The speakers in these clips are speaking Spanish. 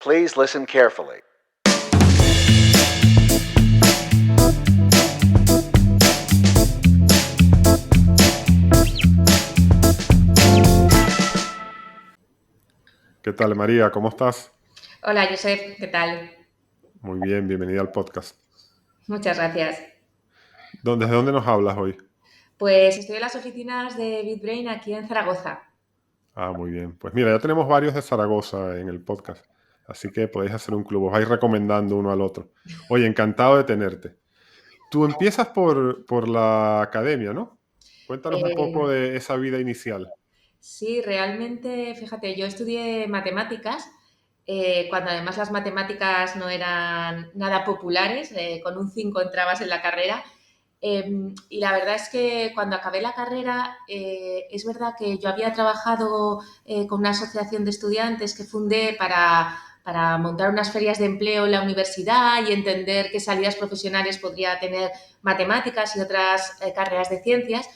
Please listen carefully. ¿Qué tal, María? ¿Cómo estás? Hola, Josep, ¿qué tal? Muy bien, bienvenida al podcast. Muchas gracias. ¿Desde dónde nos hablas hoy? Pues estoy en las oficinas de BitBrain aquí en Zaragoza. Ah, muy bien. Pues mira, ya tenemos varios de Zaragoza en el podcast, así que podéis hacer un club, os vais recomendando uno al otro. Oye, encantado de tenerte. Tú empiezas por la academia, ¿no? Cuéntanos un poco Eh, de esa vida inicial. sí, realmente, fíjate, yo estudié matemáticas, cuando además las matemáticas no eran nada populares, con un 5 entrabas en la carrera. Y la verdad es que cuando acabé la carrera, es verdad que yo había trabajado con una asociación de estudiantes que fundé para montar unas ferias de empleo en la universidad y entender qué salidas profesionales podría tener matemáticas y otras carreras de ciencias.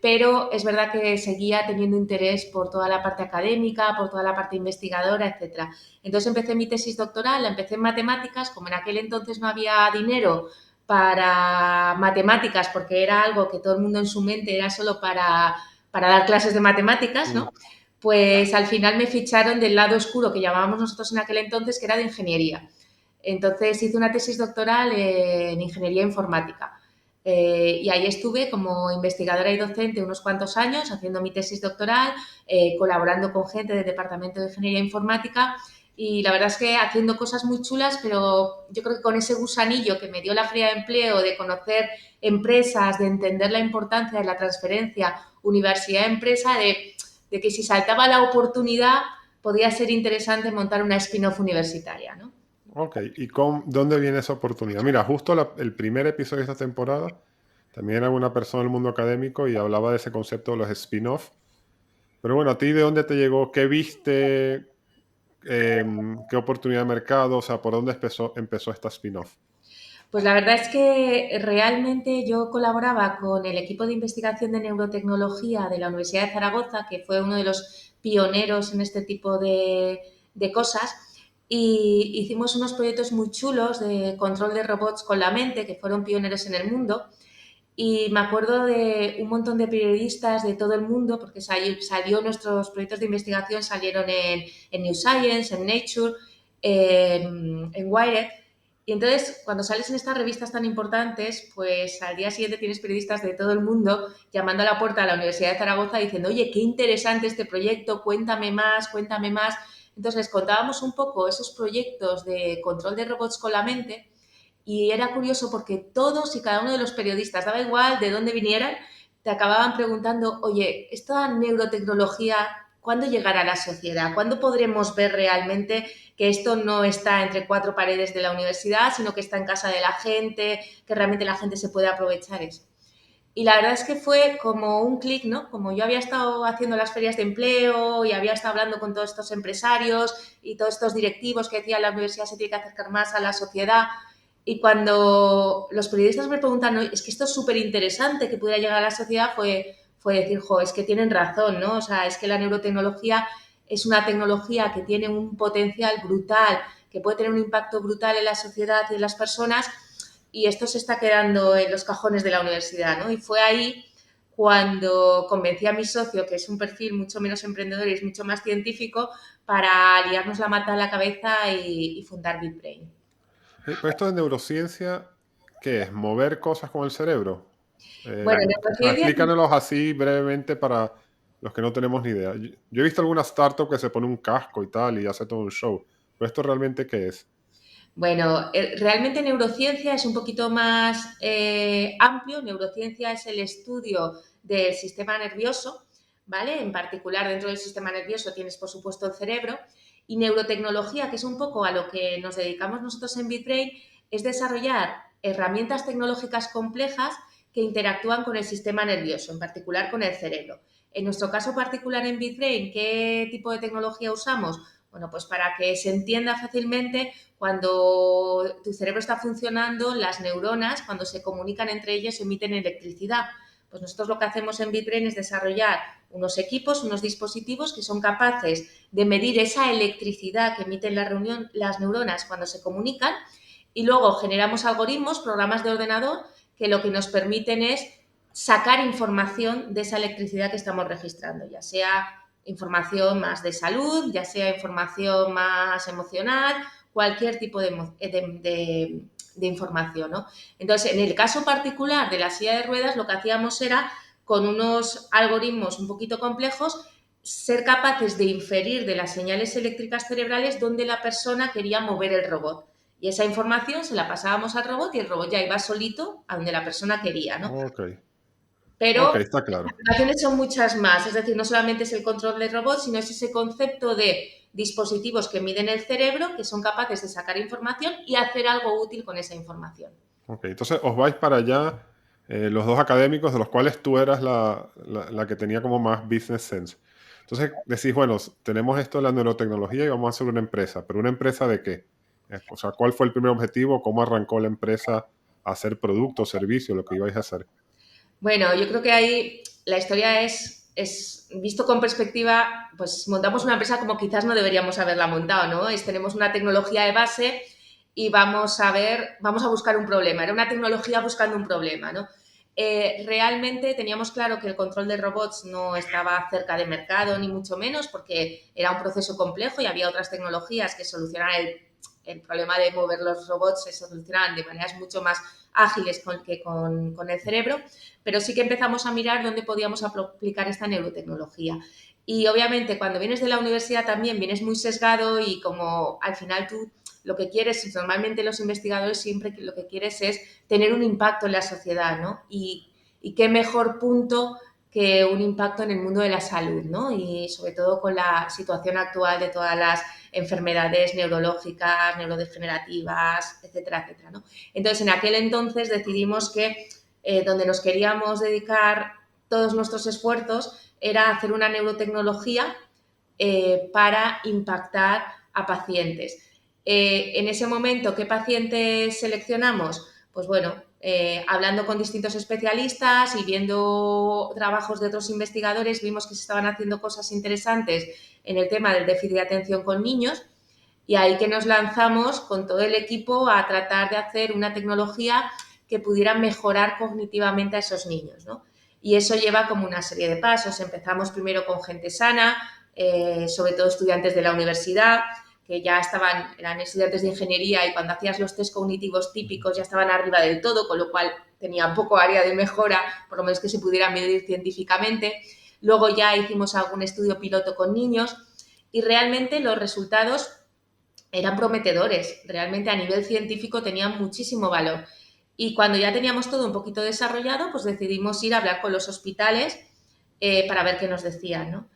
Pero es verdad que seguía teniendo interés por toda la parte académica, por toda la parte investigadora, etcétera. Entonces empecé mi tesis doctoral, la empecé en matemáticas, como en aquel entonces no había dinero para matemáticas, porque era algo que todo el mundo en su mente era solo para dar clases de matemáticas, Mm. ¿no? Pues al final me ficharon del lado oscuro que llamábamos nosotros en aquel entonces, que era de ingeniería. Entonces hice una tesis doctoral en ingeniería informática. Y ahí estuve como investigadora y docente unos cuantos años haciendo mi tesis doctoral, colaborando con gente del Departamento de Ingeniería Informática y la verdad es que haciendo cosas muy chulas, pero yo creo que con ese gusanillo que me dio la feria de empleo, de conocer empresas, de entender la importancia de la transferencia universidad-empresa, de que si saltaba la oportunidad podía ser interesante montar una spin-off universitaria, ¿no? Ok, ¿y dónde viene esa oportunidad? Mira, justo el primer episodio de esta temporada, también era una persona del mundo académico y hablaba de ese concepto de los spin-off. Pero bueno, ¿a ti de dónde te llegó? ¿Qué viste? ¿Qué oportunidad de mercado? O sea, ¿por dónde empezó esta spin-off? Pues la verdad es que realmente yo colaboraba con el equipo de investigación de neurotecnología de la Universidad de Zaragoza, que fue uno de los pioneros en este tipo de cosas, y hicimos unos proyectos muy chulos de control de robots con la mente, que fueron pioneros en el mundo. Y me acuerdo de un montón de periodistas de todo el mundo, porque salió nuestros proyectos de investigación, salieron en New Science, en Nature, en Wired. Y entonces, cuando sales en estas revistas tan importantes, pues al día siguiente tienes periodistas de todo el mundo llamando a la puerta de la Universidad de Zaragoza diciendo, oye, qué interesante este proyecto, cuéntame más, cuéntame más. Entonces les contábamos un poco esos proyectos de control de robots con la mente y era curioso porque todos y cada uno de los periodistas, daba igual de dónde vinieran, te acababan preguntando, oye, esta neurotecnología, ¿cuándo llegará a la sociedad? ¿Cuándo podremos ver realmente que esto no está entre cuatro paredes de la universidad, sino que está en casa de la gente, que realmente la gente se puede aprovechar eso? Y la verdad es que fue como un clic, ¿no? Como yo había estado haciendo las ferias de empleo y había estado hablando con todos estos empresarios y todos estos directivos que decían la universidad se tiene que acercar más a la sociedad. Y cuando los periodistas me preguntan, es que esto es súper interesante que pudiera llegar a la sociedad, fue decir, jo, es que tienen razón, ¿no? O sea, es que la neurotecnología es una tecnología que tiene un potencial brutal, que puede tener un impacto brutal en la sociedad y en las personas y esto se está quedando en los cajones de la universidad, ¿no? Y fue ahí cuando convencí a mi socio, que es un perfil mucho menos emprendedor y es mucho más científico, para liarnos la mata a la cabeza y fundar BitBrain. Pero esto de neurociencia, ¿qué es? ¿Mover cosas con el cerebro? Bueno, O sea, neurociencia, explícanos así brevemente para los que no tenemos ni idea. Yo he visto alguna startup que se pone un casco y tal y hace todo un show. ¿Pero esto realmente qué es? bueno, realmente neurociencia es un poquito más amplio. Neurociencia es el estudio del sistema nervioso, ¿vale? En particular, dentro del sistema nervioso tienes, por supuesto, el cerebro. Y neurotecnología, que es un poco a lo que nos dedicamos nosotros en BitBrain, es desarrollar herramientas tecnológicas complejas que interactúan con el sistema nervioso, en particular con el cerebro. En nuestro caso particular en BitBrain, ¿qué tipo de tecnología usamos? Bueno, pues para que se entienda fácilmente, cuando tu cerebro está funcionando, las neuronas, cuando se comunican entre ellas, emiten electricidad. Pues nosotros lo que hacemos en BitBrain es desarrollar unos equipos, unos dispositivos que son capaces de medir esa electricidad que emiten las neuronas cuando se comunican, y luego generamos algoritmos, programas de ordenador, que lo que nos permiten es sacar información de esa electricidad que estamos registrando, ya sea información más de salud, ya sea información más emocional, cualquier tipo de información, ¿no? Entonces, en el caso particular de la silla de ruedas, lo que hacíamos era, con unos algoritmos un poquito complejos, ser capaces de inferir de las señales eléctricas cerebrales dónde la persona quería mover el robot. Y esa información se la pasábamos al robot y el robot ya iba solito a donde la persona quería, ¿no? Ok, ok, Pero está las claro. aplicaciones son muchas más, es decir, no solamente es el control del robot, sino es ese concepto de dispositivos que miden el cerebro, que son capaces de sacar información y hacer algo útil con esa información. Ok, entonces os vais para allá, los dos académicos, de los cuales tú eras la que tenía como más business sense. Entonces decís, bueno, tenemos esto de la neurotecnología y vamos a hacer una empresa, pero ¿una empresa de qué? O sea, ¿cuál fue el primer objetivo? ¿Cómo arrancó la empresa a hacer producto, servicio, lo que ibais a hacer? Bueno, yo creo que ahí la historia es, visto con perspectiva, pues montamos una empresa como quizás no deberíamos haberla montado, ¿no? Tenemos una tecnología de base y vamos a buscar un problema. Era una tecnología buscando un problema, ¿no? Realmente teníamos claro que el control de robots no estaba cerca de mercado, ni mucho menos, porque era un proceso complejo y había otras tecnologías que solucionaban el problema de mover los robots, se solucionaban de maneras mucho más ágiles que con el cerebro, pero sí que empezamos a mirar dónde podíamos aplicar esta neurotecnología. Y obviamente cuando vienes de la universidad también vienes muy sesgado y como al final tú lo que quieres, normalmente los investigadores siempre lo que quieres es tener un impacto en la sociedad, ¿no? Y qué mejor punto que un impacto en el mundo de la salud, ¿no? Y sobre todo con la situación actual de todas las enfermedades neurológicas, neurodegenerativas, etcétera, etcétera, ¿no? Entonces, en aquel entonces decidimos que donde nos queríamos dedicar todos nuestros esfuerzos era hacer una neurotecnología para impactar a pacientes. En ese momento, ¿qué pacientes seleccionamos? Pues bueno, hablando con distintos especialistas y viendo trabajos de otros investigadores, vimos que se estaban haciendo cosas interesantes en el tema del déficit de atención con niños, y ahí que nos lanzamos con todo el equipo a tratar de hacer una tecnología que pudiera mejorar cognitivamente a esos niños, ¿no? Y eso lleva como una serie de pasos. Empezamos primero con gente sana, sobre todo estudiantes de la universidad, que ya eran estudiantes de ingeniería y cuando hacías los test cognitivos típicos ya estaban arriba del todo, con lo cual tenía poco área de mejora, por lo menos que se pudiera medir científicamente. Luego ya hicimos algún estudio piloto con niños y realmente los resultados eran prometedores, realmente a nivel científico tenían muchísimo valor. Y cuando ya teníamos todo un poquito desarrollado, pues decidimos ir a hablar con los hospitales para ver qué nos decían, ¿no?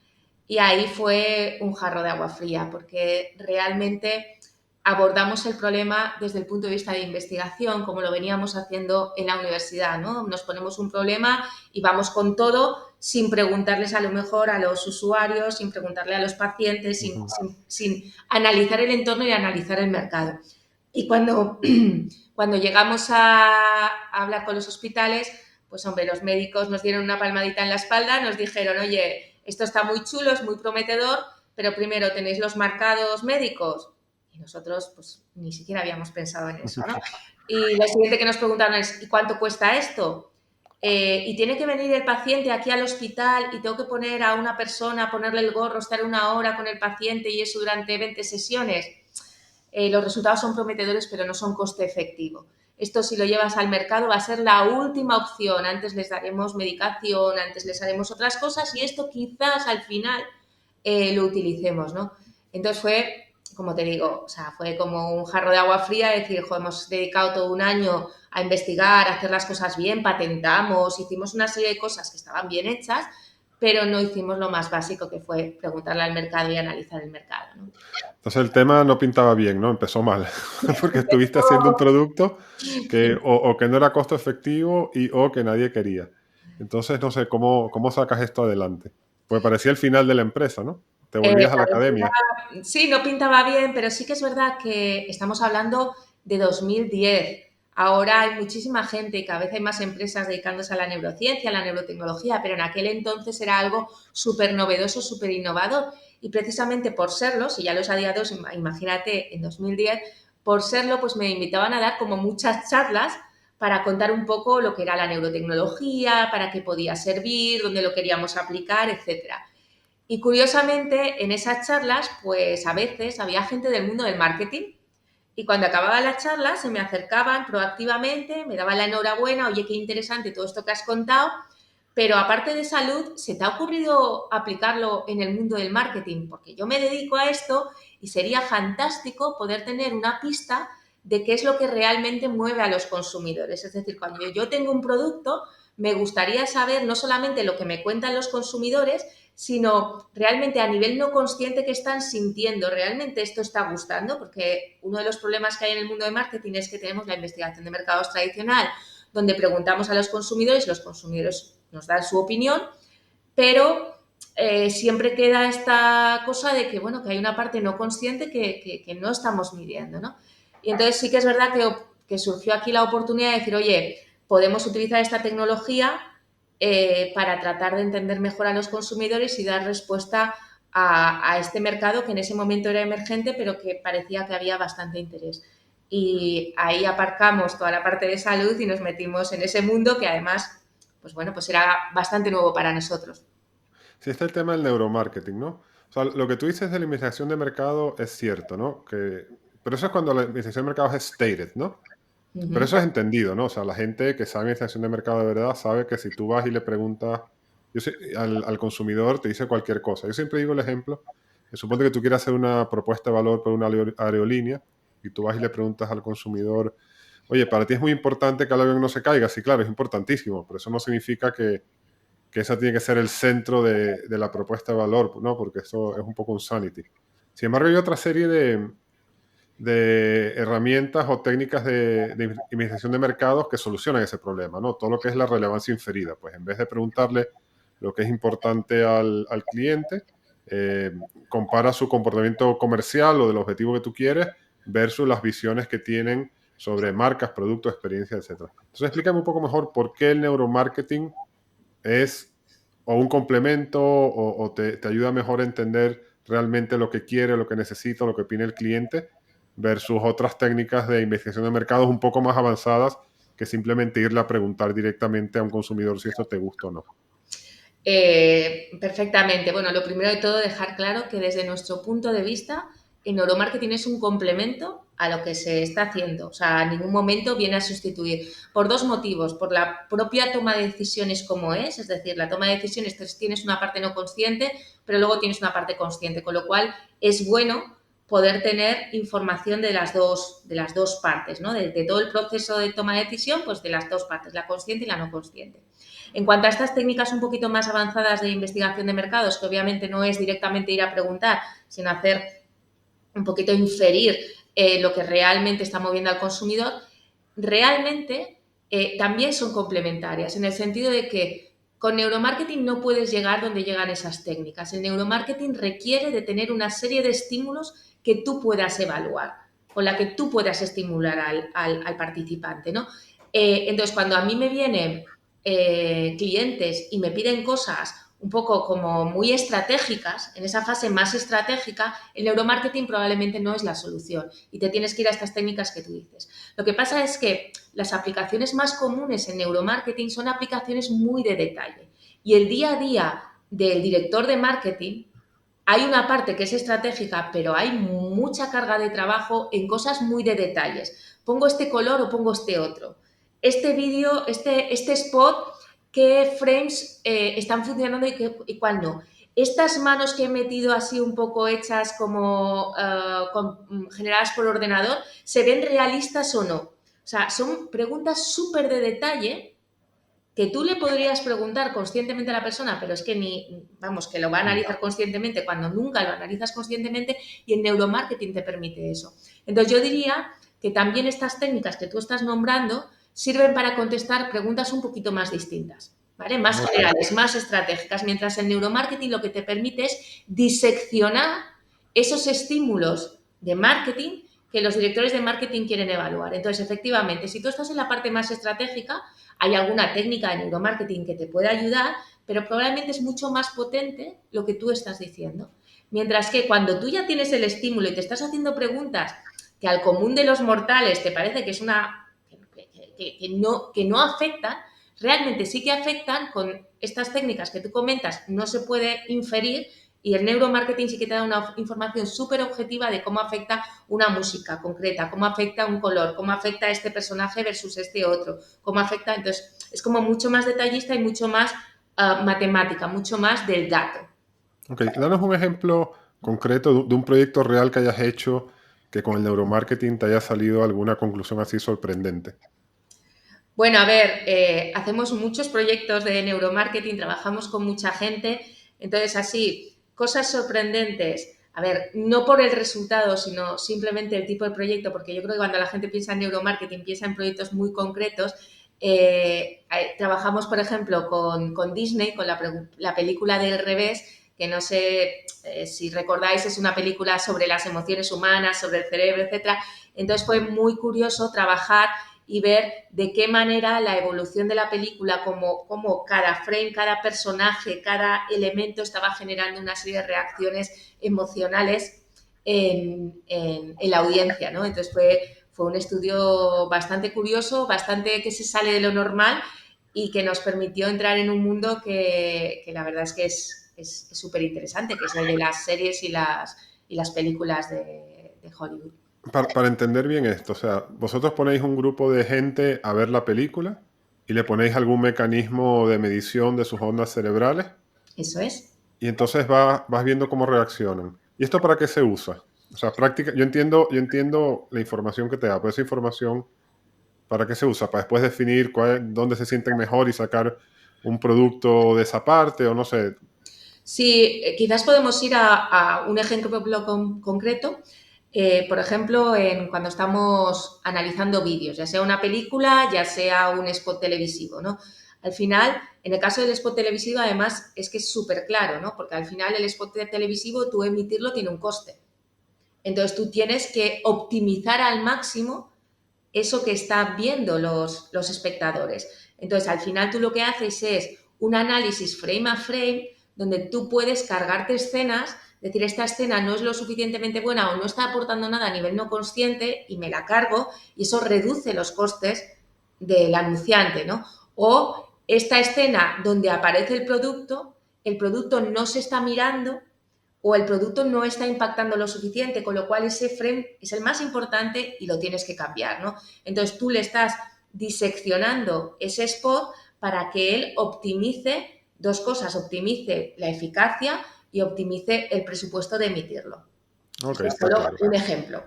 Y ahí fue un jarro de agua fría, porque realmente abordamos el problema desde el punto de vista de investigación, como lo veníamos haciendo en la universidad, ¿no? Nos ponemos un problema y vamos con todo sin preguntarles a lo mejor a los usuarios, sin preguntarle a los pacientes, sin analizar el entorno y analizar el mercado. Y cuando llegamos a hablar con los hospitales, pues hombre, los médicos nos dieron una palmadita en la espalda, nos dijeron, oye, esto está muy chulo, es muy prometedor, pero primero tenéis los marcados médicos. Y nosotros, pues, ni siquiera habíamos pensado en eso, ¿no? Y lo siguiente que nos preguntaron es, ¿y cuánto cuesta esto? Y tiene que venir el paciente aquí al hospital y tengo que poner a una persona, ponerle el gorro, estar 1 hora con el paciente y eso durante 20 sesiones. Los resultados son prometedores, pero no son coste efectivo. Esto, si lo llevas al mercado, va a ser la última opción. Antes les daremos medicación, antes les haremos otras cosas y esto quizás al final lo utilicemos, ¿no? Entonces fue, como te digo, o sea, fue como un jarro de agua fría, decir, jo, hemos dedicado todo un año a investigar, a hacer las cosas bien, patentamos, hicimos una serie de cosas que estaban bien hechas, pero no hicimos lo más básico, que fue preguntarle al mercado y analizar el mercado, ¿no? Entonces el tema no pintaba bien, ¿no? Empezó mal, porque estuviste haciendo un producto que o que no era costo efectivo o que nadie quería. Entonces, no sé, ¿cómo sacas esto adelante? Pues parecía el final de la empresa, ¿no? Te volvías a la academia. Sí, no pintaba bien, pero sí que es verdad que estamos hablando de 2010. ahora hay muchísima gente y cada vez hay más empresas dedicándose a la neurociencia, a la neurotecnología, pero en aquel entonces era algo súper novedoso, súper innovador. Y precisamente por serlo, si ya lo es a día de hoy, imagínate en 2010, por serlo, pues me invitaban a dar como muchas charlas para contar un poco lo que era la neurotecnología, para qué podía servir, dónde lo queríamos aplicar, etcétera. Y curiosamente, en esas charlas, pues a veces había gente del mundo del marketing y cuando acababa la charla se me acercaban proactivamente, me daban la enhorabuena, oye, qué interesante todo esto que has contado, pero aparte de salud, ¿se te ha ocurrido aplicarlo en el mundo del marketing? Porque yo me dedico a esto y sería fantástico poder tener una pista de qué es lo que realmente mueve a los consumidores. Es decir, cuando yo tengo un producto, me gustaría saber no solamente lo que me cuentan los consumidores, sino realmente a nivel no consciente que están sintiendo, realmente esto está gustando, porque uno de los problemas que hay en el mundo de marketing es que tenemos la investigación de mercados tradicional, donde preguntamos a los consumidores nos dan su opinión, pero siempre queda esta cosa de que, bueno, que hay una parte no consciente que no estamos midiendo, ¿no? Y entonces sí que es verdad que surgió aquí la oportunidad de decir, oye, podemos utilizar esta tecnología para tratar de entender mejor a los consumidores y dar respuesta a este mercado que en ese momento era emergente, pero que parecía que había bastante interés. Y ahí aparcamos toda la parte de salud y nos metimos en ese mundo que además, pues bueno, pues era bastante nuevo para nosotros. Sí, está el tema del neuromarketing, ¿no? O sea, lo que tú dices de la investigación de mercado es cierto, ¿no? Pero eso es cuando la investigación de mercado es stated, ¿no? Uh Pero -huh. eso es entendido, ¿no? O sea, la gente que sabe investigación de mercado de verdad sabe que si tú vas y le preguntas al consumidor, te dice cualquier cosa. Yo siempre digo el ejemplo, que suponte que tú quieras hacer una propuesta de valor por una aerolínea y tú vas y le preguntas al consumidor, oye, para ti es muy importante que el avión no se caiga. Sí, claro, es importantísimo, pero eso no significa que esa tiene que ser el centro de la propuesta de valor, ¿no? Porque eso es un poco un sanity. Sin embargo, hay otra serie de herramientas o técnicas de investigación de mercados que solucionan ese problema, ¿no? Todo lo que es la relevancia inferida. Pues en vez de preguntarle lo que es importante al cliente, eh, compara su comportamiento comercial o del objetivo que tú quieres versus las visiones que tienen sobre marcas, productos, experiencias, etc. Entonces, explícame un poco mejor por qué el neuromarketing es o un complemento o te ayuda mejor a entender realmente lo que quiere, lo que necesita, lo que opina el cliente, versus otras técnicas de investigación de mercados un poco más avanzadas que simplemente irle a preguntar directamente a un consumidor si esto te gusta o no. Perfectamente. Bueno, lo primero de todo, dejar claro que desde nuestro punto de vista, el neuromarketing es un complemento a lo que se está haciendo. O sea, en ningún momento viene a sustituir. Por dos motivos. Por la propia toma de decisiones como es decir, la toma de decisiones tienes una parte no consciente, pero luego tienes una parte consciente, con lo cual es bueno poder tener información de las dos partes, ¿no? De todo el proceso de toma de decisión, pues de las dos partes, la consciente y la no consciente. En cuanto a estas técnicas un poquito más avanzadas de investigación de mercados, que obviamente no es directamente ir a preguntar, sino hacer un poquito inferir lo que realmente está moviendo al consumidor, realmente también son complementarias, en el sentido de que con neuromarketing no puedes llegar donde llegan esas técnicas. El neuromarketing requiere de tener una serie de estímulos que tú puedas evaluar, con la que tú puedas estimular al participante, ¿no? Entonces, cuando a mí me vienen clientes y me piden cosas un poco como muy estratégicas, en esa fase más estratégica, el neuromarketing probablemente no es la solución y te tienes que ir a estas técnicas que tú dices. Lo que pasa es que las aplicaciones más comunes en neuromarketing son aplicaciones muy de detalle y el día a día del director de marketing hay una parte que es estratégica, pero hay mucha carga de trabajo en cosas muy de detalles. Pongo este color o pongo este otro. Este vídeo, este spot, ¿qué frames están funcionando y cuál no? Estas manos que he metido así un poco hechas como generadas por ordenador, ¿se ven realistas o no? O sea, son preguntas súper de detalle que tú le podrías preguntar conscientemente a la persona, pero es que vamos, que lo va a Mm. analizar conscientemente cuando nunca lo analizas conscientemente y el neuromarketing te permite eso. Entonces yo diría que también estas técnicas que tú estás nombrando sirven para contestar preguntas un poquito más distintas, ¿vale? Más Ok. generales, más estratégicas, mientras el neuromarketing lo que te permite es diseccionar esos estímulos de marketing que los directores de marketing quieren evaluar. Entonces, efectivamente, si tú estás en la parte más estratégica, hay alguna técnica de neuromarketing que te puede ayudar, pero probablemente es mucho más potente lo que tú estás diciendo. Mientras que cuando tú ya tienes el estímulo y te estás haciendo preguntas que al común de los mortales te parece que es una que no afectan, realmente sí que afectan. Con estas técnicas que tú comentas no se puede inferir, y el neuromarketing sí que te da una información súper objetiva de cómo afecta una música concreta, cómo afecta un color, cómo afecta a este personaje versus este otro, cómo afecta. Entonces, es como mucho más detallista y mucho más matemática, mucho más del dato. Ok, danos un ejemplo concreto de un proyecto real que hayas hecho que con el neuromarketing te haya salido alguna conclusión así sorprendente. Bueno, a ver, hacemos muchos proyectos de neuromarketing, trabajamos con mucha gente, entonces así, cosas sorprendentes. A ver, no por el resultado, sino simplemente el tipo de proyecto, porque yo creo que cuando la gente piensa en neuromarketing, piensa en proyectos muy concretos. Trabajamos, por ejemplo, con Disney, con la película del revés, que no sé si recordáis, es una película sobre las emociones humanas, sobre el cerebro, etcétera. Entonces fue muy curioso trabajar y ver de qué manera la evolución de la película, como cada frame, cada personaje, cada elemento estaba generando una serie de reacciones emocionales en la audiencia, ¿no? Entonces fue un estudio bastante curioso, bastante que se sale de lo normal y que nos permitió entrar en un mundo que la verdad es que es súper interesante, que es el de las series y las películas de Hollywood. Para entender bien esto, o sea, vosotros ponéis un grupo de gente a ver la película y le ponéis algún mecanismo de medición de sus ondas cerebrales Eso es. y entonces vas viendo cómo reaccionan. ¿Y esto para qué se usa? O sea, práctica, yo entiendo la información que te da, pero esa información, ¿para qué se usa? Para después definir dónde se sienten mejor y sacar un producto de esa parte o no sé. Sí, quizás podemos ir a un ejemplo concreto. Por ejemplo, cuando estamos analizando vídeos, ya sea una película, ya sea un spot televisivo, ¿no? Al final, en el caso del spot televisivo, además, es que es súper claro, ¿no? Porque al final el spot televisivo, tú emitirlo tiene un coste. Entonces, tú tienes que optimizar al máximo eso que están viendo los espectadores. Entonces, al final tú lo que haces es un análisis frame a frame, donde tú puedes cargarte escenas, decir, esta escena no es lo suficientemente buena o no está aportando nada a nivel no consciente y me la cargo, y eso reduce los costes del anunciante, ¿no? O esta escena donde aparece el producto no se está mirando o el producto no está impactando lo suficiente, con lo cual ese frame es el más importante y lo tienes que cambiar, ¿no? Entonces tú le estás diseccionando ese spot para que él optimice dos cosas, optimice la eficacia y optimice el presupuesto de emitirlo. Ok, Esto es está solo claro. un ejemplo.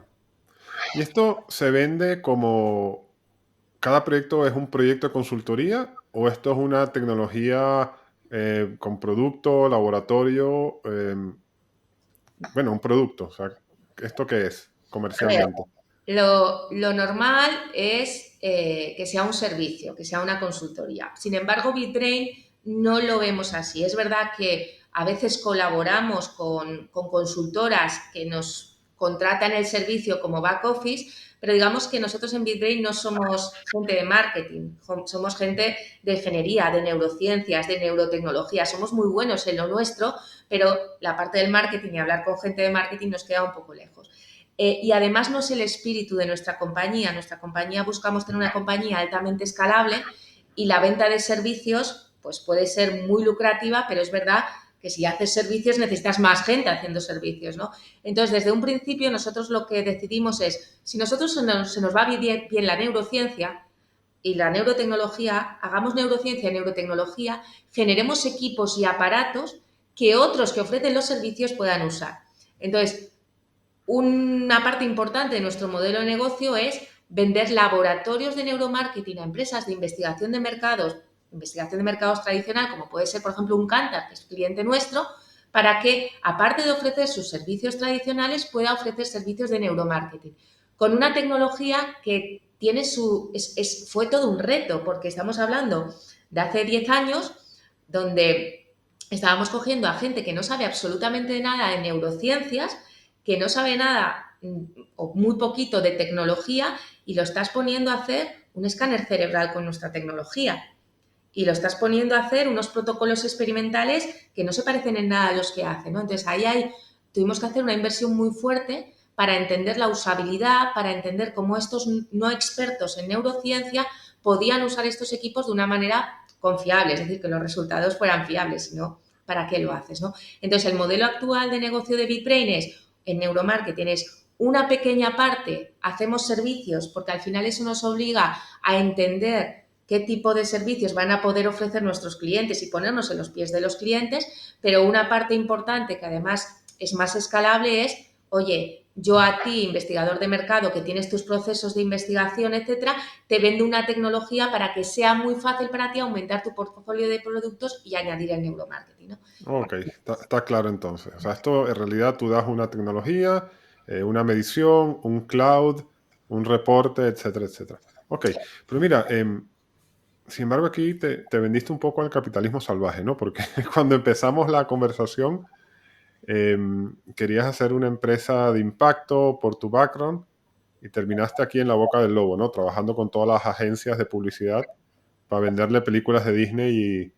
¿Y esto se vende como cada proyecto es un proyecto de consultoría o esto es una tecnología con producto, laboratorio? Bueno, un producto. O sea, ¿esto qué es A ver, comercialmente? lo normal es que sea un servicio, que sea una consultoría. Sin embargo, BitBrain no lo vemos así. Es verdad que a veces colaboramos con consultoras que nos contratan el servicio como back office, pero digamos que nosotros en BitBrain no somos gente de marketing, somos gente de ingeniería, de neurociencias, de neurotecnología. Somos muy buenos en lo nuestro, pero la parte del marketing y hablar con gente de marketing nos queda un poco lejos. Y además no es el espíritu de nuestra compañía. Nuestra compañía buscamos tener una compañía altamente escalable y la venta de servicios pues puede ser muy lucrativa, pero es verdad que si haces servicios necesitas más gente haciendo servicios, ¿no? Entonces, desde un principio nosotros lo que decidimos es, si nosotros se nos va bien la neurociencia y la neurotecnología, hagamos neurociencia y neurotecnología, generemos equipos y aparatos que otros que ofrecen los servicios puedan usar. Entonces, una parte importante de nuestro modelo de negocio es vender laboratorios de neuromarketing a empresas de investigación de mercados tradicional, como puede ser, por ejemplo, un Kantar, que es cliente nuestro, para que, aparte de ofrecer sus servicios tradicionales, pueda ofrecer servicios de neuromarketing. Con una tecnología que tiene fue todo un reto, porque estamos hablando de hace 10 años, donde estábamos cogiendo a gente que no sabe absolutamente nada de neurociencias, que no sabe nada o muy poquito de tecnología y lo estás poniendo a hacer un escáner cerebral con nuestra tecnología. Y lo estás poniendo a hacer unos protocolos experimentales que no se parecen en nada a los que hace, ¿no? Entonces, tuvimos que hacer una inversión muy fuerte para entender la usabilidad, para entender cómo estos no expertos en neurociencia podían usar estos equipos de una manera confiable, es decir, que los resultados fueran fiables, si no, ¿para qué lo haces, no? Entonces, el modelo actual de negocio de BitBrain es, en neuromarketing es una pequeña parte, hacemos servicios, porque al final eso nos obliga a entender qué tipo de servicios van a poder ofrecer nuestros clientes y ponernos en los pies de los clientes, pero una parte importante que además es más escalable es, oye, yo a ti, investigador de mercado, que tienes tus procesos de investigación, etcétera, te vendo una tecnología para que sea muy fácil para ti aumentar tu portfolio de productos y añadir el neuromarketing, ¿no? Ok, está claro entonces. O sea, esto en realidad tú das una tecnología, una medición, un cloud, un reporte, etcétera, etcétera. Ok, pero mira, sin embargo aquí te vendiste un poco al capitalismo salvaje, ¿no? Porque cuando empezamos la conversación querías hacer una empresa de impacto por tu background y terminaste aquí en la boca del lobo, ¿no? Trabajando con todas las agencias de publicidad para venderle películas de Disney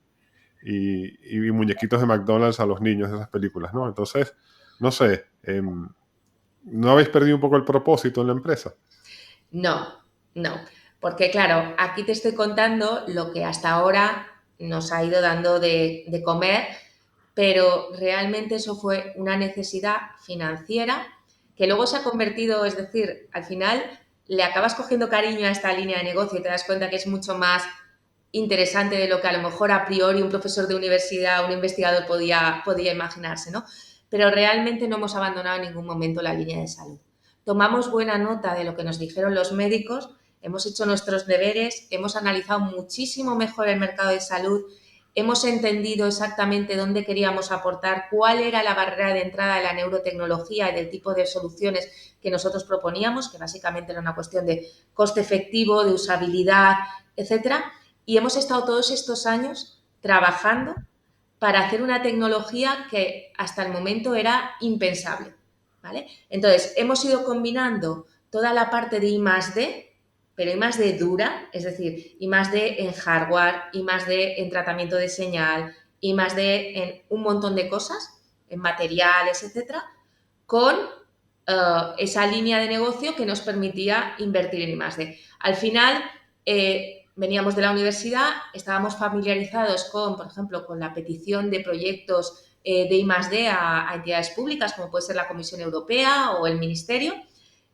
y muñequitos de McDonald's a los niños de esas películas, ¿no? Entonces, no sé, ¿no habéis perdido un poco el propósito en la empresa? No, no, porque claro, aquí te estoy contando lo que hasta ahora nos ha ido dando de comer, pero realmente eso fue una necesidad financiera que luego se ha convertido, es decir, al final le acabas cogiendo cariño a esta línea de negocio y te das cuenta que es mucho más interesante de lo que a lo mejor a priori un profesor de universidad, un investigador podía imaginarse, ¿no? Pero realmente no hemos abandonado en ningún momento la línea de salud. Tomamos buena nota de lo que nos dijeron los médicos, hemos hecho nuestros deberes, hemos analizado muchísimo mejor el mercado de salud, hemos entendido exactamente dónde queríamos aportar, cuál era la barrera de entrada de la neurotecnología y del tipo de soluciones que nosotros proponíamos, que básicamente era una cuestión de coste efectivo, de usabilidad, etcétera. Y hemos estado todos estos años trabajando para hacer una tecnología que hasta el momento era impensable, ¿vale? Entonces, hemos ido combinando toda la parte de I+D, pero I+D dura, es decir, I+D en hardware, I+D en tratamiento de señal, I+D en un montón de cosas, en materiales, etcétera, con esa línea de negocio que nos permitía invertir en I+D. Al final, veníamos de la universidad, estábamos familiarizados con, por ejemplo, con la petición de proyectos de I+D a entidades públicas, como puede ser la Comisión Europea o el Ministerio,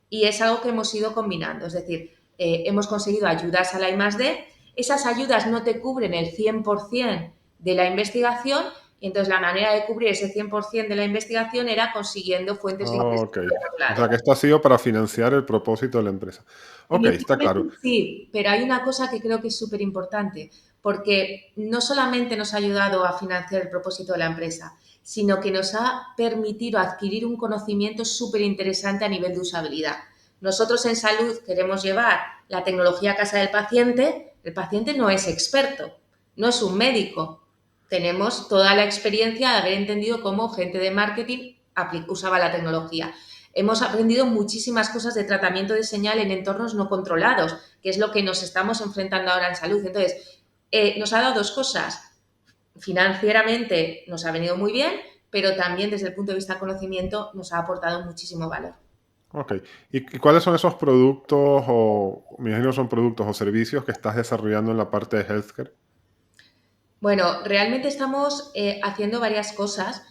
y es algo que hemos ido combinando. Es decir, hemos conseguido ayudas a la I+D, esas ayudas no te cubren el 100% de la investigación, y entonces la manera de cubrir ese 100% de la investigación era consiguiendo fuentes de ingresos Ok, por otro o lado. sea que esto ha sido para financiar el propósito de la empresa. Ok, está claro. Inicialmente sí, pero hay una cosa que creo que es súper importante, porque no solamente nos ha ayudado a financiar el propósito de la empresa, sino que nos ha permitido adquirir un conocimiento súper interesante a nivel de usabilidad. Nosotros en salud queremos llevar la tecnología a casa del paciente, el paciente no es experto, no es un médico. Tenemos toda la experiencia de haber entendido cómo gente de marketing usaba la tecnología. Hemos aprendido muchísimas cosas de tratamiento de señal en entornos no controlados, que es lo que nos estamos enfrentando ahora en salud. Entonces, nos ha dado dos cosas. Financieramente nos ha venido muy bien, pero también desde el punto de vista de conocimiento nos ha aportado muchísimo valor. Ok. ¿Y cuáles son esos productos o, me imagino son productos o servicios que estás desarrollando en la parte de healthcare? Bueno, realmente estamos haciendo varias cosas.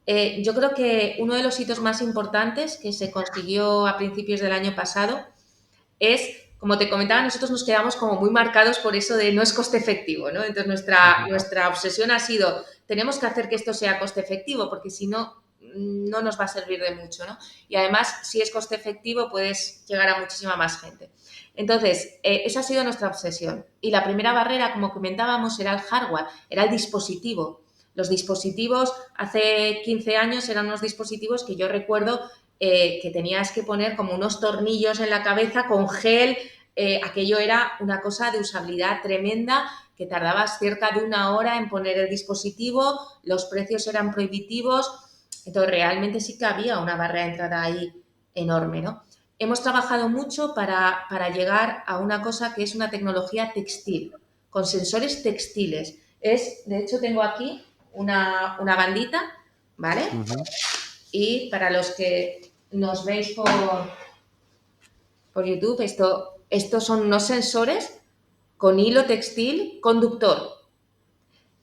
Yo creo que uno de los hitos más importantes que se consiguió a principios del año pasado es, como te comentaba, nosotros nos quedamos como muy marcados por eso de no es coste efectivo, ¿no? Entonces Ujú. nuestra obsesión ha sido, tenemos que hacer que esto sea coste efectivo, porque si no, no nos va a servir de mucho, ¿no? Y además, si es coste efectivo, puedes llegar a muchísima más gente. Entonces, esa ha sido nuestra obsesión. Y la primera barrera, como comentábamos, era el hardware, era el dispositivo. Los dispositivos, hace 15 años, eran unos dispositivos que yo recuerdo que tenías que poner como unos tornillos en la cabeza con gel. Aquello era una cosa de usabilidad tremenda, que tardabas cerca de 1 hora en poner el dispositivo, los precios eran prohibitivos, entonces realmente sí que había una barrera de entrada ahí enorme, ¿no? Hemos trabajado mucho para llegar a una cosa que es una tecnología textil, con sensores textiles. De hecho, tengo aquí una bandita, ¿vale? Ujú. Y para los que nos veis por YouTube, estos son unos sensores con hilo textil conductor.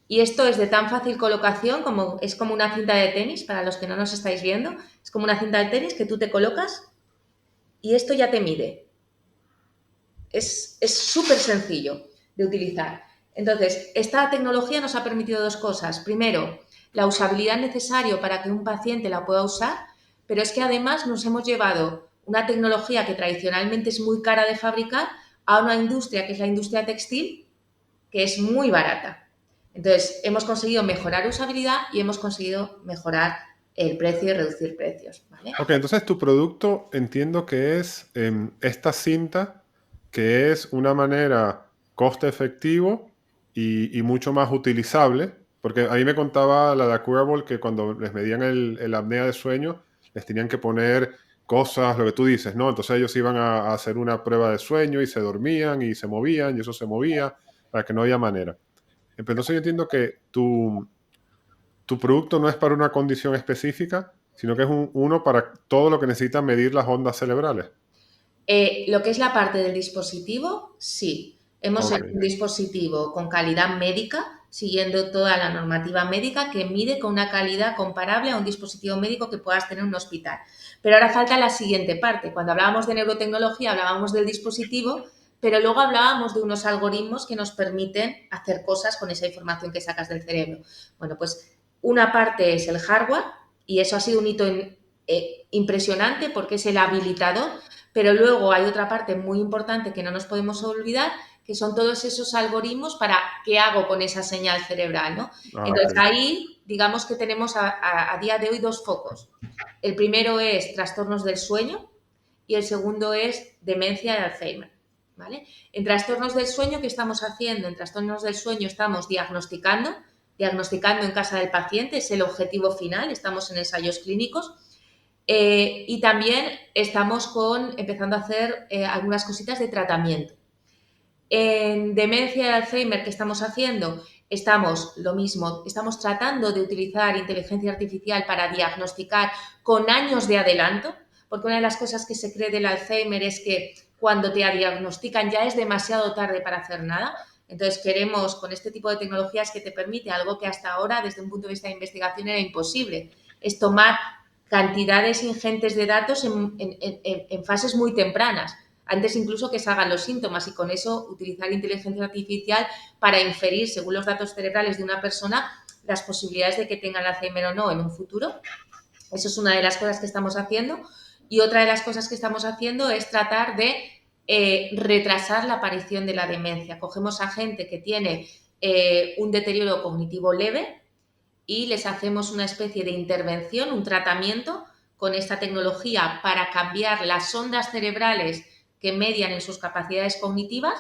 Y esto es de tan fácil colocación como es como una cinta de tenis, para los que no nos estáis viendo, es como una cinta de tenis que tú te colocas y esto ya te mide. Es súper sencillo de utilizar. Entonces, esta tecnología nos ha permitido dos cosas. Primero, la usabilidad necesaria para que un paciente la pueda usar, pero es que además nos hemos llevado una tecnología que tradicionalmente es muy cara de fabricar a una industria que es la industria textil, que es muy barata. Entonces, hemos conseguido mejorar usabilidad y hemos conseguido mejorar el precio y reducir precios, ¿vale? Ok, entonces tu producto entiendo que es esta cinta, que es una manera coste efectivo y mucho más utilizable, porque a mí me contaba la de Curable que cuando les medían el apnea de sueño, les tenían que poner cosas, lo que tú dices, ¿no? Entonces ellos iban a hacer una prueba de sueño y se dormían y se movían y eso se movía, para que no había manera. Entonces yo entiendo que tu producto no es para una condición específica, sino que es uno para todo lo que necesita medir las ondas cerebrales. Lo que es la parte del dispositivo, sí. Hemos Ok. hecho un dispositivo con calidad médica, siguiendo toda la normativa médica que mide con una calidad comparable a un dispositivo médico que puedas tener en un hospital. Pero ahora falta la siguiente parte. Cuando hablábamos de neurotecnología, hablábamos del dispositivo, pero luego hablábamos de unos algoritmos que nos permiten hacer cosas con esa información que sacas del cerebro. Bueno, pues una parte es el hardware y eso ha sido un hito impresionante porque es el habilitador, pero luego hay otra parte muy importante que no nos podemos olvidar, que son todos esos algoritmos para qué hago con esa señal cerebral, ¿no? Ah, ok. Entonces ahí, digamos que tenemos a día de hoy dos focos. El primero es trastornos del sueño y el segundo es demencia y Alzheimer, ¿vale? En trastornos del sueño, ¿qué estamos haciendo? En trastornos del sueño estamos diagnosticando en casa del paciente, es el objetivo final, estamos en ensayos clínicos. Y también estamos empezando a hacer algunas cositas de tratamiento. En demencia y Alzheimer, ¿qué estamos haciendo? Estamos lo mismo, estamos tratando de utilizar inteligencia artificial para diagnosticar con años de adelanto, porque una de las cosas que se cree del Alzheimer es que cuando te diagnostican ya es demasiado tarde para hacer nada. Entonces queremos con este tipo de tecnologías que te permite algo que hasta ahora desde un punto de vista de investigación era imposible, es tomar cantidades ingentes de datos en fases muy tempranas, antes incluso que salgan los síntomas, y con eso utilizar inteligencia artificial para inferir, según los datos cerebrales de una persona, las posibilidades de que tenga el Alzheimer o no en un futuro. Eso es una de las cosas que estamos haciendo. Y otra de las cosas que estamos haciendo es tratar de retrasar la aparición de la demencia. Cogemos a gente que tiene un deterioro cognitivo leve y les hacemos una especie de intervención, un tratamiento con esta tecnología para cambiar las ondas cerebrales que median en sus capacidades cognitivas,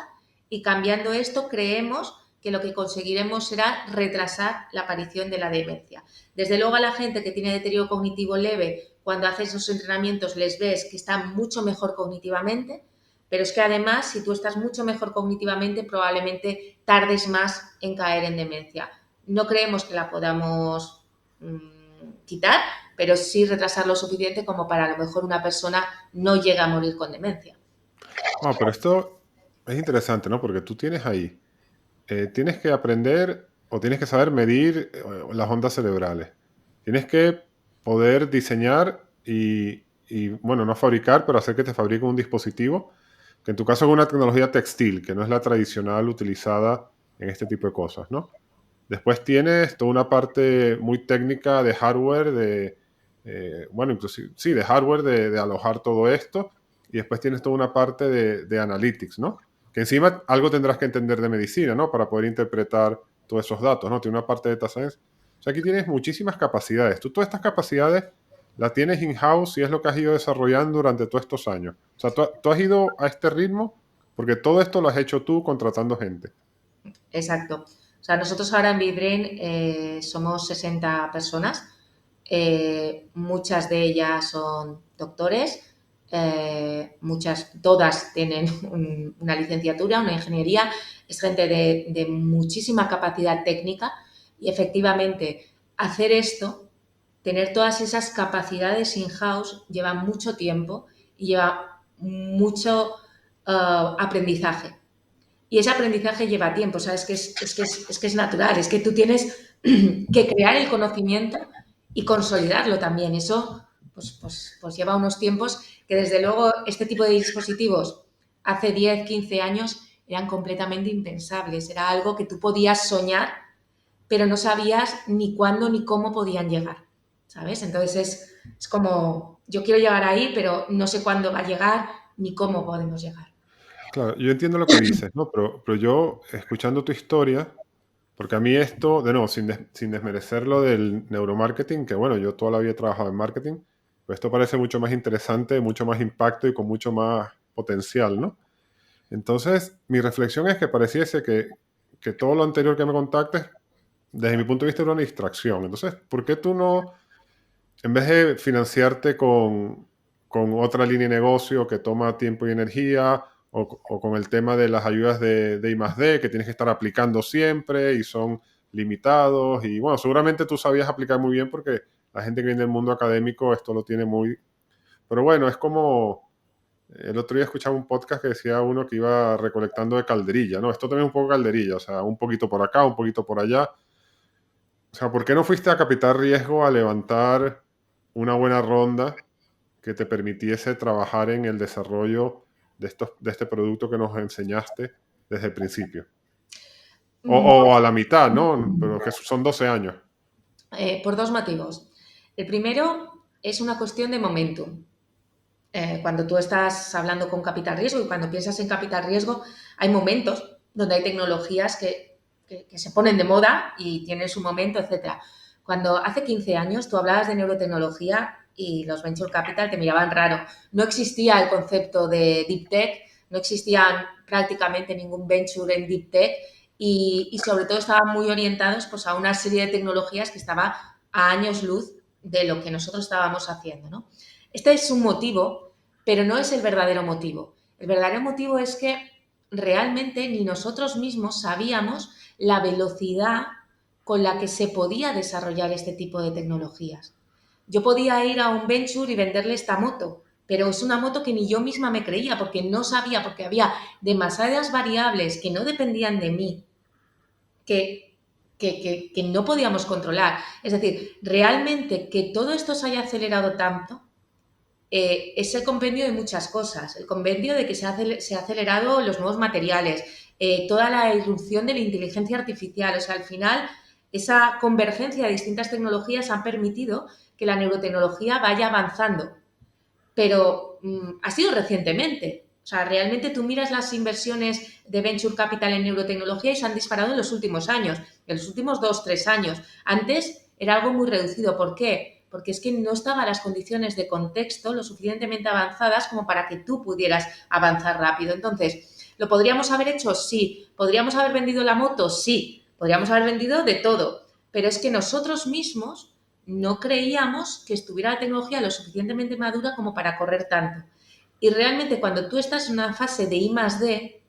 y cambiando esto creemos que lo que conseguiremos será retrasar la aparición de la demencia. Desde luego a la gente que tiene deterioro cognitivo leve, cuando hace esos entrenamientos les ves que están mucho mejor cognitivamente, pero es que además si tú estás mucho mejor cognitivamente probablemente tardes más en caer en demencia. No creemos que la podamos quitar, pero sí retrasar lo suficiente como para a lo mejor una persona no llegue a morir con demencia. Ah, pero esto es interesante, ¿no? Porque tú tienes ahí, tienes que aprender o tienes que saber medir las ondas cerebrales. Tienes que poder diseñar bueno, no fabricar, pero hacer que te fabrique un dispositivo, que en tu caso es una tecnología textil, que no es la tradicional utilizada en este tipo de cosas, ¿no? Después tienes toda una parte muy técnica de hardware, bueno, inclusive, sí, de hardware, de alojar todo esto. Y después tienes toda una parte de analytics, ¿no? Que encima algo tendrás que entender de medicina, ¿no? Para poder interpretar todos esos datos, ¿no? Tiene una parte de data science. O sea, aquí tienes muchísimas capacidades. Tú todas estas capacidades las tienes in-house y es lo que has ido desarrollando durante todos estos años. O sea, tú has ido a este ritmo porque todo esto lo has hecho tú contratando gente. Exacto. O sea, nosotros ahora en BitBrain somos 60 personas, muchas de ellas son doctores, todas tienen una licenciatura, una ingeniería, es gente de muchísima capacidad técnica y efectivamente hacer esto, tener todas esas capacidades in-house lleva mucho tiempo y lleva mucho aprendizaje. Y ese aprendizaje lleva tiempo, ¿sabes? Es que es natural, es que tú tienes que crear el conocimiento y consolidarlo también. Eso pues lleva unos tiempos que desde luego este tipo de dispositivos hace 10, 15 años eran completamente impensables. Era algo que tú podías soñar, pero no sabías ni cuándo ni cómo podían llegar, ¿sabes? Entonces es como, yo quiero llegar ahí, pero no sé cuándo va a llegar ni cómo podemos llegar. Claro, yo entiendo lo que dices, ¿no? Pero yo, escuchando tu historia, porque a mí esto, de nuevo, sin desmerecer lo del neuromarketing, que bueno, yo toda la vida he trabajado en marketing, pues esto parece mucho más interesante, mucho más impacto y con mucho más potencial, ¿no? Entonces, mi reflexión es que pareciese que todo lo anterior que me contactes, desde mi punto de vista, era una distracción. Entonces, ¿por qué tú no, en vez de financiarte con otra línea de negocio que toma tiempo y energía, o con el tema de las ayudas de I+D, que tienes que estar aplicando siempre y son limitados? Y bueno, seguramente tú sabías aplicar muy bien porque la gente que viene del mundo académico esto lo tiene muy... Pero bueno, es como... El otro día escuchaba un podcast que decía uno que iba recolectando de calderilla, ¿no? Esto también es un poco calderilla, o sea, un poquito por acá, un poquito por allá. O sea, ¿por qué no fuiste a capital riesgo a levantar una buena ronda que te permitiese trabajar en el desarrollo de este producto que nos enseñaste desde el principio? O a la mitad, ¿no? Pero que son 12 años. Por dos motivos. El primero es una cuestión de momentum. Cuando tú estás hablando con capital riesgo y cuando piensas en capital riesgo, hay momentos donde hay tecnologías que se ponen de moda y tienen su momento, etcétera. Cuando hace 15 años tú hablabas de neurotecnología y los venture capital te miraban raro. No existía el concepto de deep tech, no existía prácticamente ningún venture en deep tech y sobre todo estaban muy orientados pues, a una serie de tecnologías que estaba a años luz de lo que nosotros estábamos haciendo, ¿no? Este es un motivo, pero no es el verdadero motivo. El verdadero motivo es que realmente ni nosotros mismos sabíamos la velocidad con la que se podía desarrollar este tipo de tecnologías. Yo podía ir a un venture y venderle esta moto, pero es una moto que ni yo misma me creía porque no sabía, porque había demasiadas variables que no dependían de mí, que, que no podíamos controlar. Es decir, realmente que todo esto se haya acelerado tanto es el compendio de muchas cosas. El compendio de que se ha acelerado los nuevos materiales, toda la irrupción de la inteligencia artificial. O sea, al final, esa convergencia de distintas tecnologías ha permitido que la neurotecnología vaya avanzando. Pero ha sido recientemente. O sea, realmente tú miras las inversiones de Venture Capital en neurotecnología y se han disparado en los últimos años, en los últimos 2, 3 años. Antes era algo muy reducido. ¿Por qué? Porque es que no estaban las condiciones de contexto lo suficientemente avanzadas como para que tú pudieras avanzar rápido. Entonces, ¿lo podríamos haber hecho? Sí. ¿Podríamos haber vendido la moto? Sí. Podríamos haber vendido de todo. Pero es que nosotros mismos no creíamos que estuviera la tecnología lo suficientemente madura como para correr tanto. Y realmente cuando tú estás en una fase de I+D,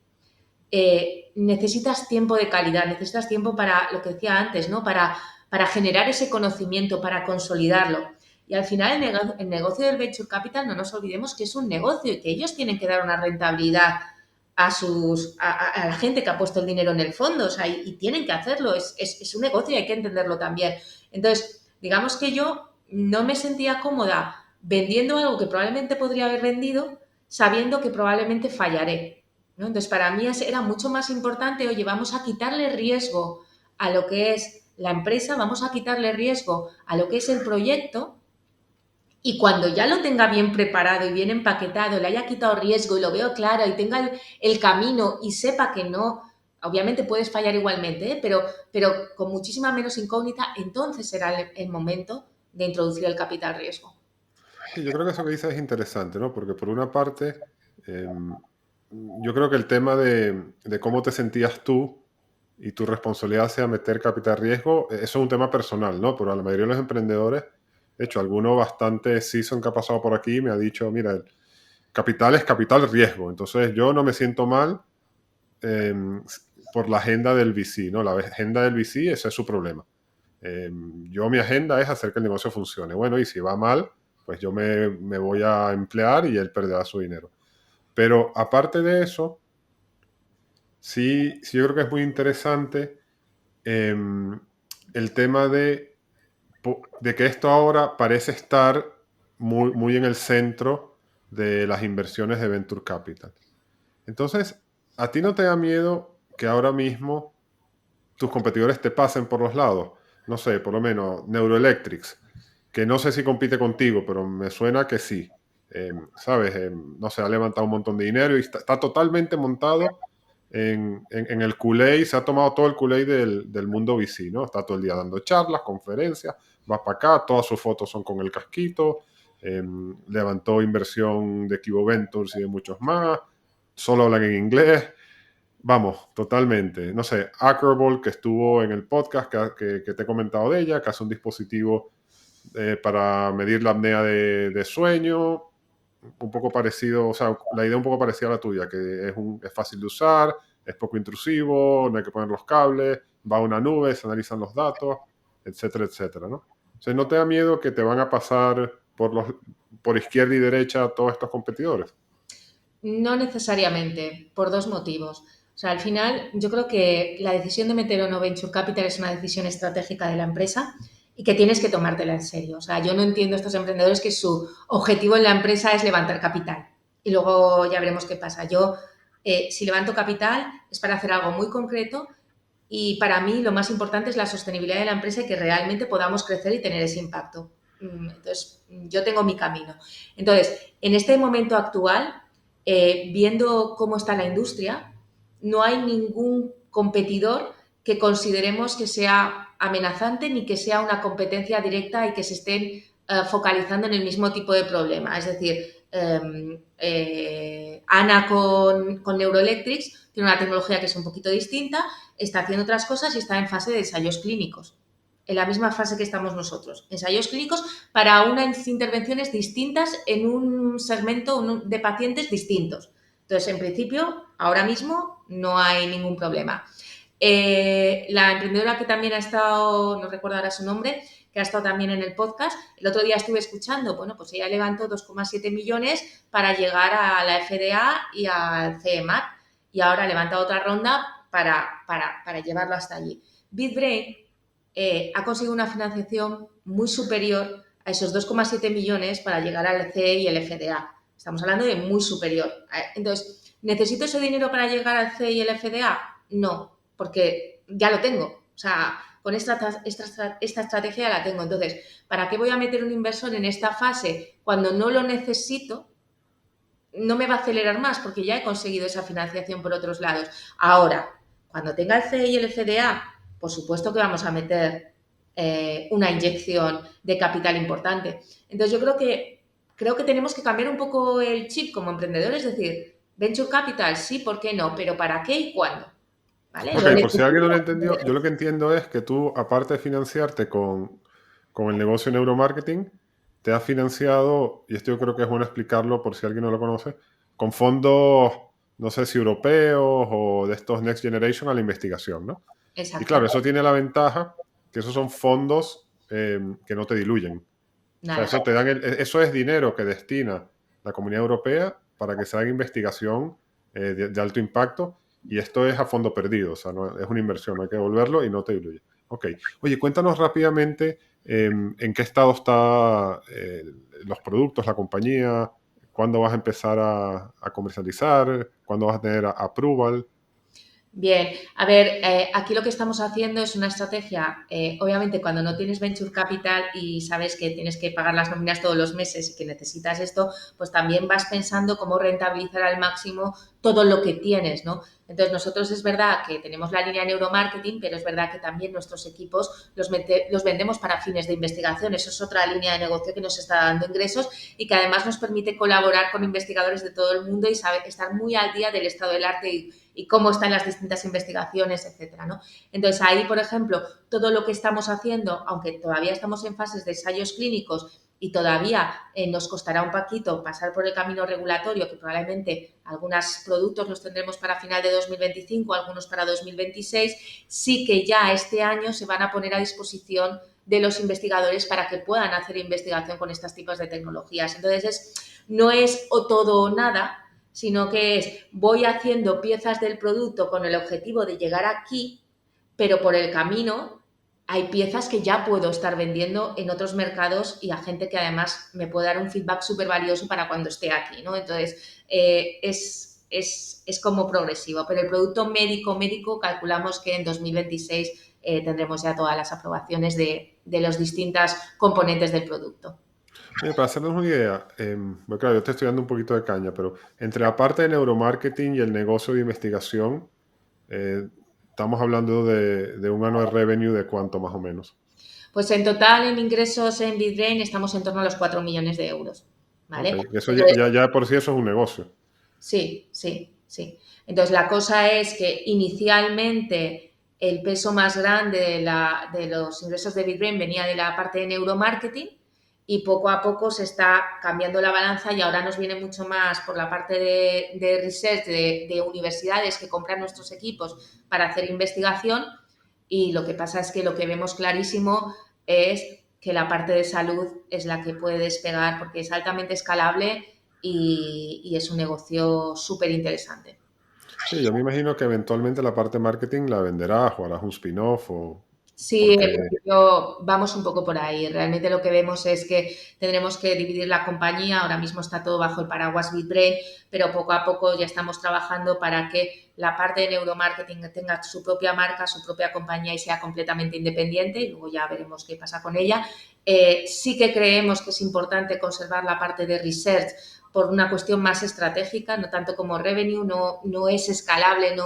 necesitas tiempo de calidad, necesitas tiempo para, lo que decía antes, ¿no? Para generar ese conocimiento, para consolidarlo. Y al final el negocio del Venture Capital, no nos olvidemos que es un negocio y que ellos tienen que dar una rentabilidad a la gente que ha puesto el dinero en el fondo, o sea, y tienen que hacerlo, es un negocio y hay que entenderlo también. Entonces, digamos que yo no me sentía cómoda vendiendo algo que probablemente podría haber vendido sabiendo que probablemente fallaré, ¿no? Entonces, para mí era mucho más importante, oye, vamos a quitarle riesgo a lo que es la empresa, vamos a quitarle riesgo a lo que es el proyecto y cuando ya lo tenga bien preparado y bien empaquetado, le haya quitado riesgo y lo veo claro y tenga el camino y sepa que no, obviamente puedes fallar igualmente, ¿eh? pero con muchísima menos incógnita, entonces será el momento de introducir el capital riesgo. Sí, yo creo que eso que dices es interesante, ¿no? Porque por una parte, yo creo que el tema de cómo te sentías tú y tu responsabilidad hacia meter capital riesgo, eso es un tema personal, ¿no? Pero a la mayoría de los emprendedores, de hecho, alguno bastante season que ha pasado por aquí me ha dicho, mira, capital es capital riesgo. Entonces yo no me siento mal eh, por la agenda del VC, ¿no? La agenda del VC, ese es su problema. Mi agenda es hacer que el negocio funcione. Bueno, y si va mal, pues yo me voy a emplear y él perderá su dinero. Pero aparte de eso, sí yo creo que es muy interesante eh, el tema de que esto ahora parece estar muy en el centro de las inversiones de Venture Capital. Entonces, ¿a ti no te da miedo que ahora mismo tus competidores te pasen por los lados? No sé, por lo menos Neuroelectrics, que no sé si compite contigo, pero me suena que sí. ¿Sabes? No sé, ha levantado un montón de dinero y está totalmente montado en el Kool-Aid, se ha tomado todo el Kool-Aid del mundo VC, ¿no? Está todo el día dando charlas, conferencias, va para acá, todas sus fotos son con el casquito, levantó inversión de Kibo Ventures y de muchos más, solo hablan en inglés. Vamos, totalmente. No sé, Ackerball, que estuvo en el podcast que te he comentado de ella, que hace un dispositivo para medir la apnea de sueño, un poco parecido, o sea, la idea un poco parecida a la tuya, que es fácil de usar, es poco intrusivo, no hay que poner los cables, va a una nube, se analizan los datos, etcétera, etcétera, ¿no? O sea, ¿no te da miedo que te van a pasar por izquierda y derecha todos estos competidores? No necesariamente, por dos motivos. O sea, al final yo creo que la decisión de meter o no Venture Capital es una decisión estratégica de la empresa y que tienes que tomártela en serio. O sea, yo no entiendo a estos emprendedores que su objetivo en la empresa es levantar capital y luego ya veremos qué pasa. Yo, si levanto capital, es para hacer algo muy concreto y para mí lo más importante es la sostenibilidad de la empresa y que realmente podamos crecer y tener ese impacto. Entonces, yo tengo mi camino. Entonces, en este momento actual, viendo cómo está la industria, no hay ningún competidor que consideremos que sea amenazante ni que sea una competencia directa y que se estén focalizando en el mismo tipo de problema. Es decir, Ana con Neuroelectrics tiene una tecnología que es un poquito distinta, está haciendo otras cosas y está en fase de ensayos clínicos. En la misma fase que estamos nosotros. Ensayos clínicos para unas intervenciones distintas en un segmento de pacientes distintos. Entonces, en principio, ahora mismo no hay ningún problema. La emprendedora que también ha estado, no recuerdo ahora su nombre, que ha estado también en el podcast, el otro día estuve escuchando, bueno, pues ella levantó 2,7 millones para llegar a la FDA y al CEMAR y ahora ha levantado otra ronda para llevarlo hasta allí. BitBrain ha conseguido una financiación muy superior a esos 2,7 millones para llegar al CE y el FDA. Estamos hablando de muy superior. Entonces, ¿necesito ese dinero para llegar al CE y el FDA? No, porque ya lo tengo. O sea, con esta estrategia la tengo. Entonces, ¿para qué voy a meter un inversor en esta fase cuando no lo necesito? No me va a acelerar más porque ya he conseguido esa financiación por otros lados. Ahora, cuando tenga el CE y el FDA, por supuesto que vamos a meter una inyección de capital importante. Entonces yo creo que tenemos que cambiar un poco el chip como emprendedores, es decir, venture capital, sí, ¿por qué no? Pero ¿para qué y cuándo? ¿Vale? Ok, Lo por si alguien no lo necesito. entendió, yo lo que entiendo es que tú, aparte de financiarte con el negocio neuromarketing, te has financiado, y esto yo creo que es bueno explicarlo por si alguien no lo conoce, con fondos, no sé si europeos o de estos Next Generation a la investigación, ¿no? Y Exacto. claro, eso tiene la ventaja que esos son fondos que no te diluyen. O sea, Nada. eso es dinero que destina la Comunidad Europea para que se haga investigación de alto impacto y esto es a fondo perdido, o sea, es una inversión, no hay que devolverlo y no te diluye. Ok. Oye, cuéntanos rápidamente en qué estado están los productos, la compañía, cuándo vas a empezar a comercializar, cuándo vas a tener approval. Bien, a ver, aquí lo que estamos haciendo es una estrategia, obviamente cuando no tienes venture capital y sabes que tienes que pagar las nóminas todos los meses y que necesitas esto, pues también vas pensando cómo rentabilizar al máximo todo lo que tienes, ¿no? Entonces nosotros es verdad que tenemos la línea de neuromarketing, pero es verdad que también nuestros equipos los vendemos para fines de investigación. Eso es otra línea de negocio que nos está dando ingresos y que además nos permite colaborar con investigadores de todo el mundo y estar muy al día del estado del arte y cómo están las distintas investigaciones, etcétera, ¿no? Entonces, ahí, por ejemplo, todo lo que estamos haciendo, aunque todavía estamos en fases de ensayos clínicos y todavía nos costará un poquito pasar por el camino regulatorio, que probablemente algunos productos los tendremos para final de 2025, algunos para 2026, sí que ya este año se van a poner a disposición de los investigadores para que puedan hacer investigación con estos tipos de tecnologías. Entonces, no es o todo o nada, sino que es voy haciendo piezas del producto con el objetivo de llegar aquí, pero por el camino hay piezas que ya puedo estar vendiendo en otros mercados y a gente que además me puede dar un feedback súper valioso para cuando esté aquí, ¿no? Entonces, es como progresivo, pero el producto médico calculamos que en 2026 tendremos ya todas las aprobaciones de los distintos componentes del producto. Oye, para hacernos una idea, bueno, claro, yo te estoy dando un poquito de caña, pero entre la parte de neuromarketing y el negocio de investigación, eh, estamos hablando de un annual revenue de cuánto más o menos. Pues en total en ingresos en BitBrain estamos en torno a los 4 millones de euros, Ok, ¿vale? eso Entonces, ya por sí eso es un negocio. sí, sí, sí. Entonces, la cosa es que inicialmente el peso más grande de los ingresos de BitBrain venía de la parte de neuromarketing y poco a poco se está cambiando la balanza y ahora nos viene mucho más por la parte de research de universidades que compran nuestros equipos para hacer investigación y lo que pasa es que lo que vemos clarísimo es que la parte de salud es la que puede despegar porque es altamente escalable y es un negocio súper interesante. Sí, yo me imagino que eventualmente la parte de marketing la venderás o harás un spin-off o Sí, porque, en principio vamos un poco por ahí. Realmente lo que vemos es que tendremos que dividir la compañía. Ahora mismo está todo bajo el paraguas BitBrain, pero poco a poco ya estamos trabajando para que la parte de neuromarketing tenga su propia marca, su propia compañía y sea completamente independiente. Y luego ya veremos qué pasa con ella. Sí que creemos que es importante conservar la parte de research por una cuestión más estratégica, no tanto como revenue, no es escalable,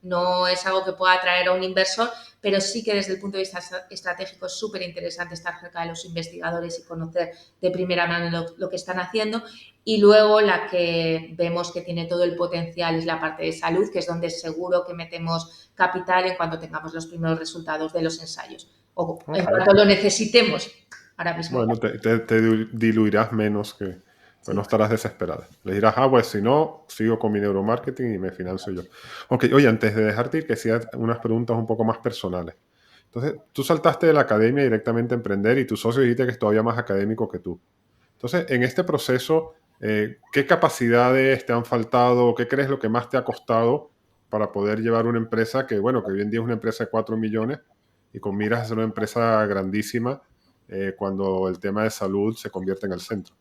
no es algo que pueda atraer a un inversor, pero sí que desde el punto de vista estratégico es súper interesante estar cerca de los investigadores y conocer de primera mano lo que están haciendo. Y luego la que vemos que tiene todo el potencial es la parte de salud, que es donde seguro que metemos capital en cuanto tengamos los primeros resultados de los ensayos o en ok, cuanto lo necesitemos. Ahora mismo. bueno, te diluirás menos que, pues no Sí. estarás desesperada. Le dirás, pues si no, sigo con mi neuromarketing y me financio yo. Ok, oye, antes de dejarte ir, que sea unas preguntas un poco más personales. Entonces, tú saltaste de la academia directamente a emprender y tu socio dijiste que es todavía más académico que tú. Entonces, en este proceso, ¿qué capacidades te han faltado? ¿Qué crees lo que más te ha costado para poder llevar una empresa que, bueno, que hoy en día es una empresa de 4 millones y con miras a ser una empresa grandísima cuando el tema de salud se convierte en el centro?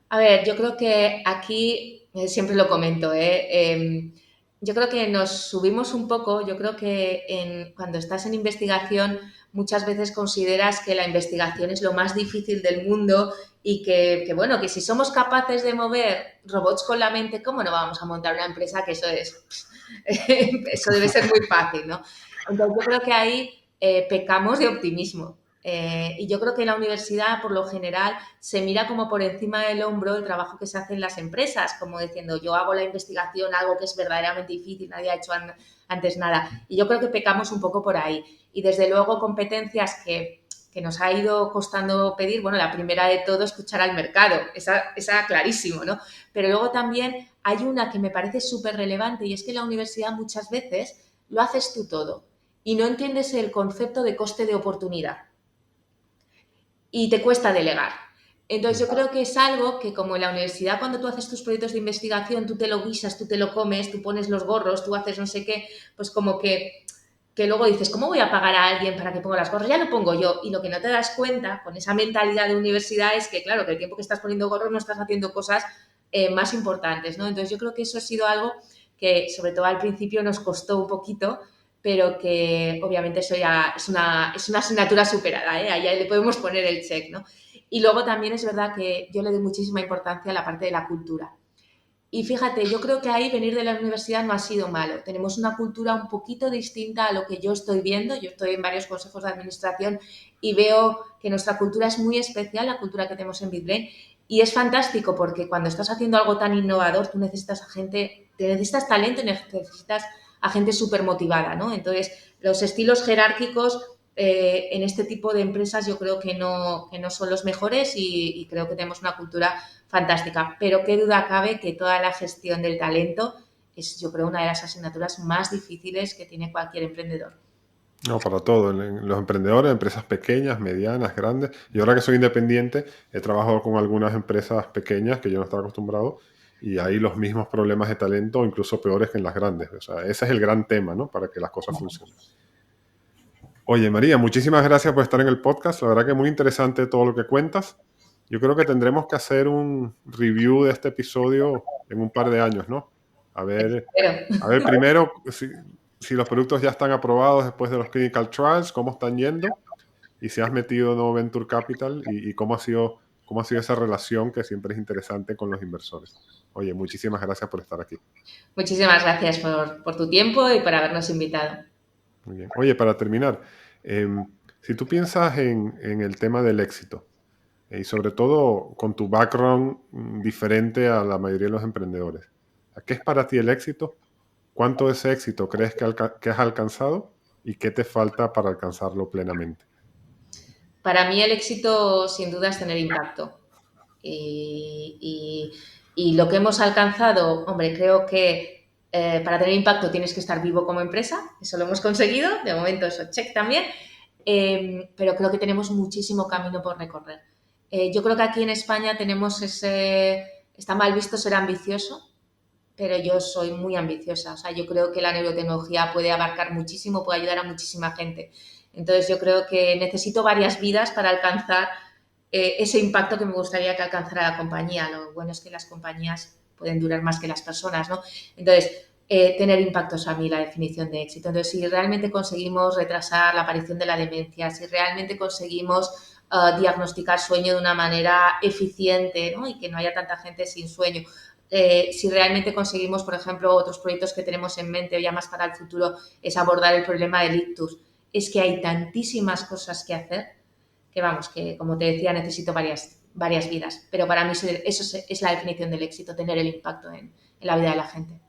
A ver, yo creo que aquí, siempre lo comento, yo creo que nos subimos un poco, yo creo que cuando estás en investigación muchas veces consideras que la investigación es lo más difícil del mundo y bueno, que si somos capaces de mover robots con la mente, ¿cómo no vamos a montar una empresa que eso es, eso debe ser muy fácil, ¿no? Entonces yo creo que ahí pecamos de optimismo. Y yo creo que en la universidad, por lo general, se mira como por encima del hombro el trabajo que se hace en las empresas, como diciendo, yo hago la investigación, algo que es verdaderamente difícil, nadie ha hecho antes nada. Y yo creo que pecamos un poco por ahí. Y desde luego competencias que nos ha ido costando pedir, bueno, la primera de todo, escuchar al mercado, esa clarísimo, ¿no? Pero luego también hay una que me parece súper relevante y es que en la universidad muchas veces lo haces tú todo y no entiendes el concepto de coste de oportunidad y te cuesta delegar. Entonces yo creo que es algo que como en la universidad cuando tú haces tus proyectos de investigación, tú te lo guisas, tú te lo comes, tú pones los gorros, tú haces no sé qué, pues como que luego dices, ¿cómo voy a pagar a alguien para que ponga las gorras? Ya lo pongo yo. Y lo que no te das cuenta con esa mentalidad de universidad es que, claro, que el tiempo que estás poniendo gorros no estás haciendo cosas más importantes, ¿no? Entonces yo creo que eso ha sido algo que sobre todo al principio nos costó un poquito, pero que obviamente eso ya es una asignatura superada, ¿eh? Ahí le podemos poner el check, ¿no? Y luego también es verdad que yo le doy muchísima importancia a la parte de la cultura. Y fíjate, yo creo que ahí venir de la universidad no ha sido malo. Tenemos una cultura un poquito distinta a lo que yo estoy viendo. Yo estoy en varios consejos de administración y veo que nuestra cultura es muy especial, la cultura que tenemos en BitBrain. Y es fantástico porque cuando estás haciendo algo tan innovador, tú necesitas a gente, te necesitas talento y necesitas a gente súper motivada, ¿no? Entonces, los estilos jerárquicos en este tipo de empresas yo creo que no son los mejores y creo que tenemos una cultura fantástica. Pero qué duda cabe que toda la gestión del talento es, yo creo, una de las asignaturas más difíciles que tiene cualquier emprendedor. No, para todo. Los emprendedores, empresas pequeñas, medianas, grandes. Y ahora que soy independiente, he trabajado con algunas empresas pequeñas que yo no estaba acostumbrado y hay los mismos problemas de talento, incluso peores que en las grandes. O sea, ese es el gran tema, ¿no? Para que las cosas funcionen. Oye, María, muchísimas gracias por estar en el podcast. La verdad que muy interesante todo lo que cuentas. Yo creo que tendremos que hacer un review de este episodio en un par de años, ¿no? A ver, Pero a ver primero si los productos ya están aprobados después de los clinical trials, cómo están yendo y si has metido nuevo Venture Capital y cómo ha sido esa relación que siempre es interesante con los inversores. Oye, muchísimas gracias por estar aquí. muchísimas gracias por tu tiempo y por habernos invitado. Muy bien. Oye, para terminar, si tú piensas en el tema del éxito, y sobre todo con tu background diferente a la mayoría de los emprendedores, ¿qué es para ti el éxito? ¿Cuánto de ese éxito crees que has alcanzado y qué te falta para alcanzarlo plenamente? Para mí el éxito sin duda es tener impacto. Y, y- y lo que hemos alcanzado, hombre, creo que para tener impacto tienes que estar vivo como empresa, eso lo hemos conseguido, de momento eso check también, pero creo que tenemos muchísimo camino por recorrer. Yo creo que aquí en España tenemos está mal visto ser ambicioso, pero yo soy muy ambiciosa. O sea, yo creo que la neurotecnología puede abarcar muchísimo, puede ayudar a muchísima gente. Entonces, yo creo que necesito varias vidas para alcanzar ese impacto que me gustaría que alcanzara la compañía. Lo bueno es que las compañías pueden durar más que las personas, ¿no? Entonces, tener impacto es a mí la definición de éxito. Entonces, si realmente conseguimos retrasar la aparición de la demencia, si realmente conseguimos diagnosticar sueño de una manera eficiente, ¿no? Y que no haya tanta gente sin sueño, si realmente conseguimos, por ejemplo, otros proyectos que tenemos en mente ya más para el futuro, es abordar el problema del ictus. Es que hay tantísimas cosas que hacer que vamos, que como te decía, necesito varias vidas. Pero para mí eso es la definición del éxito, tener el impacto en la vida de la gente.